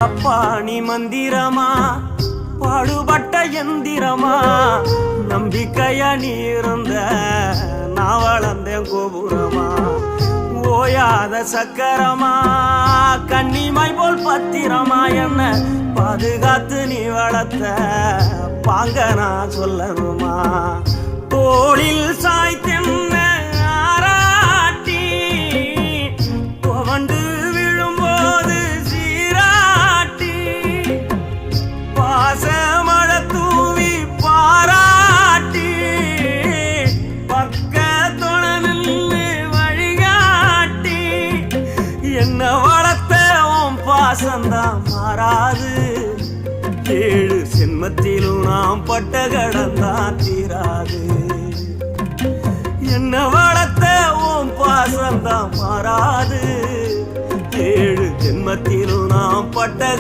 பாணி மந்திரமா பாடுபட்ட எந்திரமா நம்பிக்கையா நீ இருந்த நான் வளர்ந்தேன் கோபுரமா ஓயாத சக்கரமா கன்னிமாய் போல் பத்திரமா என்ன பாதுகாத்து நீ வளர்த்த பாங்க நான் சொல்லணுமா தோளில் சாய்த்தென்ன ஆராட்டி துவண்டு விழும்போது சீராட்டி பாசமழ தூவி பாராட்டி பக்கத்தொட நின்று வழிகாட்டி என்ன வளர்த்த உன் பாசந்தான் மாறாது ஏழு சென்மத்திலும் நாம் பட்ட கடந்தான் தீராது என்ன வளர்த்த ஓம் பாசந்தான் மாறாது ஏழு ஜென்மத்திலும் நாம் பட்ட